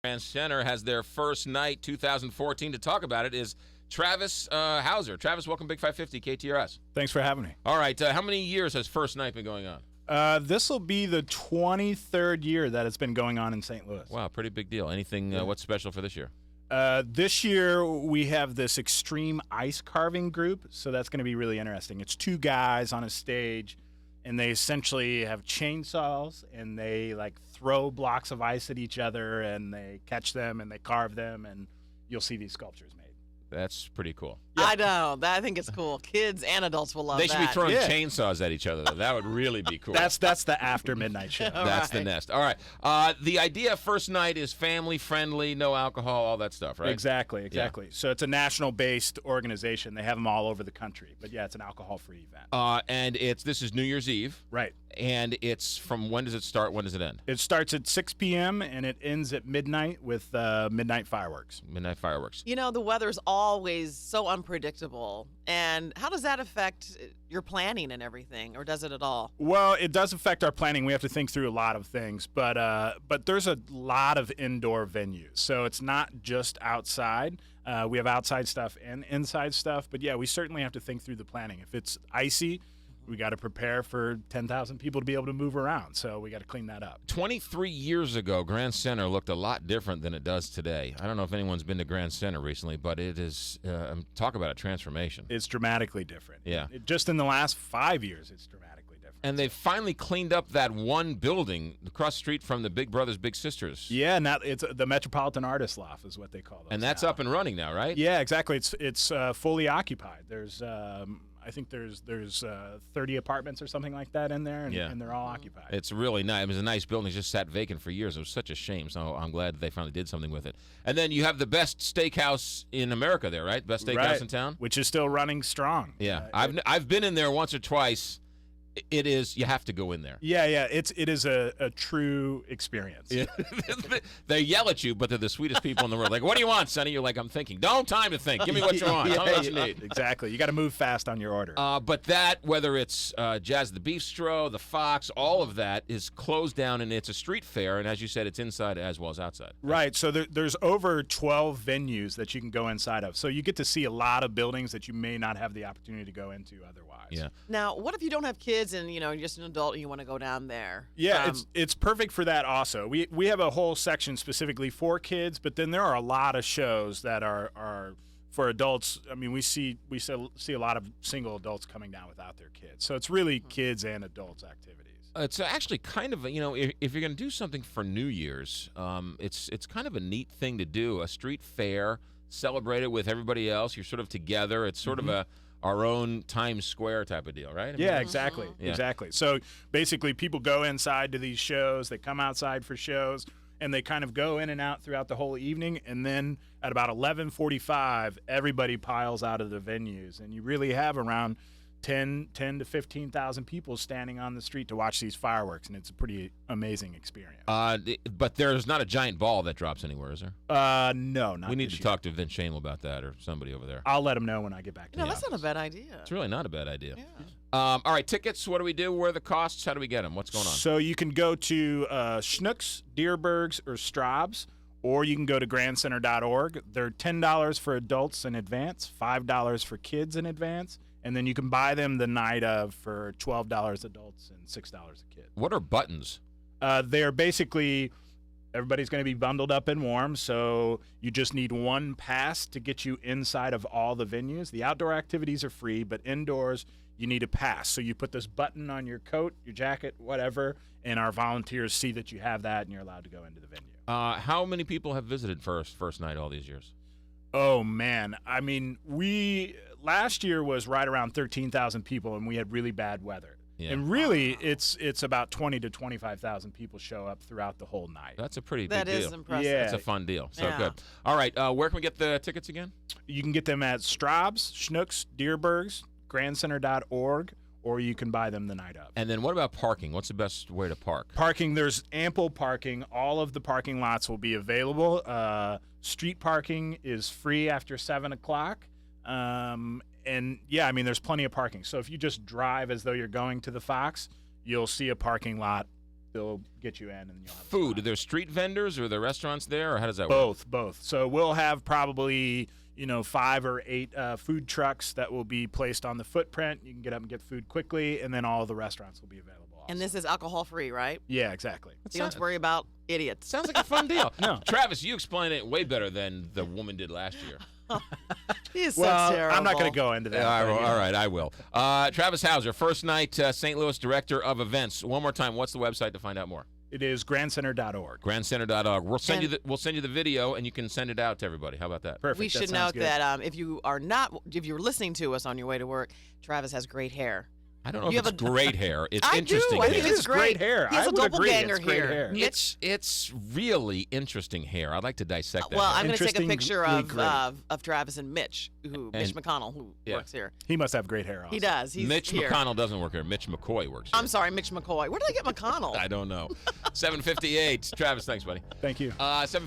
Grand Center has their first night 2014. To talk about it is Travis Hauser. Travis, welcome Big 550 KTRS. Thanks for having me. All right, how many years has first night been going on? This will be the 23rd year that it's been going on in St. Louis. Wow, pretty big deal. Anything, what's special for this year? This year we have this extreme ice carving group, so that's going to be really interesting. It's two guys on a stage, and they essentially have chainsaws, and they like throw blocks of ice at each other, and they catch them, and they carve them, and you'll see these sculptures made. That's pretty cool. Yeah. I know. I think it's cool. Kids and adults will love that. They should be throwing chainsaws at each other, though. That would really be cool. That's the after midnight show. That's the nest. All right. The idea first night is family friendly, no alcohol, all that stuff, right? Exactly. Yeah. So it's a national-based organization. They have them all over the country. But yeah, it's an alcohol-free event. And this is New Year's Eve. Right. And it's from when does it start? When does it end? It starts at 6 p.m. and it ends at midnight with midnight fireworks. Midnight fireworks. You know, the weather's always so unpredictable. And how does that affect your planning and everything, or does it at all? Well, it does affect our planning. We have to think through a lot of things, but there's a lot of indoor venues, so it's not just outside. We have outside stuff and inside stuff, but yeah, we certainly have to think through the planning. If it's icy, we got to prepare for 10,000 people to be able to move around, so we got to clean that up. 23 years ago, Grand Center looked a lot different than it does today. I don't know if anyone's been to Grand Center recently, but it is, talk about a transformation. It's dramatically different. Yeah. Just in the last 5 years, it's dramatically different. And they finally cleaned up that one building across the street from the Big Brothers Big Sisters. Yeah, now it's the Metropolitan Artist Loft is what they call it. And that's up and running now, right? Yeah, exactly. It's fully occupied. There's I think there's 30 apartments or something like that in there, and they're all occupied. It's really nice. It was a nice building. It just sat vacant for years. It was such a shame, so I'm glad that they finally did something with it. And then you have the best steakhouse in America there, right? Best steakhouse in town? Which is still running strong. Yeah. I've been in there once or twice. It is, you have to go in there. Yeah, it is a true experience. Yeah. They yell at you, but they're the sweetest people in the world. Like, what do you want, Sonny? You're like, I'm thinking. Don't time to think. Give me what you want. Tell me what you need. Exactly. You got to move fast on your order. But that, whether it's Jazz the Bistro, the Fox, all of that is closed down, and it's a street fair. And as you said, it's inside as well as outside. Right. So there's over 12 venues that you can go inside of. So you get to see a lot of buildings that you may not have the opportunity to go into otherwise. Yeah. Now, what if you don't have kids and you're just an adult and you want to go down there? Yeah, it's perfect for that also. We have a whole section specifically for kids, but then there are a lot of shows that are for adults. I mean, we see a lot of single adults coming down without their kids. So it's really kids and adults activities. It's actually kind of, if you're going to do something for New Year's, it's kind of a neat thing to do, a street fair, celebrate it with everybody else. You're sort of together. It's sort of our own Times Square type of deal, right? Yeah, exactly. Exactly. So basically people go inside to these shows, they come outside for shows, and they kind of go in and out throughout the whole evening, and then at about 11:45, everybody piles out of the venues, and you really have around 10 to 15,000 people standing on the street to watch these fireworks, and it's a pretty amazing experience. But there's not a giant ball that drops anywhere, is there? No, not. We need to talk to Vince Shanel about that, or somebody over there. I'll let him know when I get back to the that's office. not a bad idea. It's really not a bad idea. Yeah. All right, tickets, what do we do? Where are the costs? How do we get them? What's going on? So you can go to Schnucks, Dierbergs, or Straub's, or you can go to grandcenter.org. They're $10 for adults in advance, $5 for kids in advance, and then you can buy them the night of for $12 adults and $6 a kid. What are buttons? They're basically, everybody's going to be bundled up and warm, so you just need one pass to get you inside of all the venues. The outdoor activities are free, but indoors you need a pass. So you put this button on your coat, your jacket, whatever, and our volunteers see that you have that and you're allowed to go into the venue. How many people have visited first night all these years? Oh, man. I mean, last year was right around 13,000 people, and we had really bad weather. Yeah. And really, it's about 20 to 25,000 people show up throughout the whole night. That's a pretty big deal. That is impressive. Yeah. That's a fun deal. So good. All right, where can we get the tickets again? You can get them at Straub's, Schnucks, Dierbergs, grandcenter.org, or you can buy them the night of. And then what about parking? What's the best way to park? Parking, there's ample parking. All of the parking lots will be available. Street parking is free after 7 o'clock. And, yeah, I mean, there's plenty of parking. So if you just drive as though you're going to the Fox, you'll see a parking lot they'll get you in, and you'll have Food. Are fun. there street vendors or are there restaurants there, or how does that work? Both. So we'll have probably 5 or 8 food trucks that will be placed on the footprint. You can get up and get food quickly, and then all the restaurants will be available. And also. this is alcohol-free, right? Yeah, exactly. You don't have to worry about idiots. Sounds like a fun deal. No. Travis, you explained it way better than the woman did last year. He's Well, so terrible. I'm not going to go into that. but, All right, I will. Travis Hauser, first night St. Louis Director of Events. One more time, what's the website to find out more? It is grandcenter.org. grandcenter.org. We'll send you the video, and you can send it out to everybody. How about that? Perfect. We that should sounds note good. that if you're listening to us on your way to work, Travis has great hair. I don't know You if it's have a- great hair. It's I interesting do. I hair. think It it's is great hair. He has I a would agree. doppelganger It's great here. hair. It's really interesting hair. I'd like to dissect that. Well, hair. I'm going to take a picture Interestingly of Travis and Mitch, Mitch McConnell, who Yeah. works here. He must have great hair. Also. He does. He's Mitch here. McConnell doesn't work here. Mitch McCoy works here. I'm sorry, Mitch McCoy. Where did I get McConnell? I don't know. 7:58. Travis, thanks, buddy. Thank you. 7:58.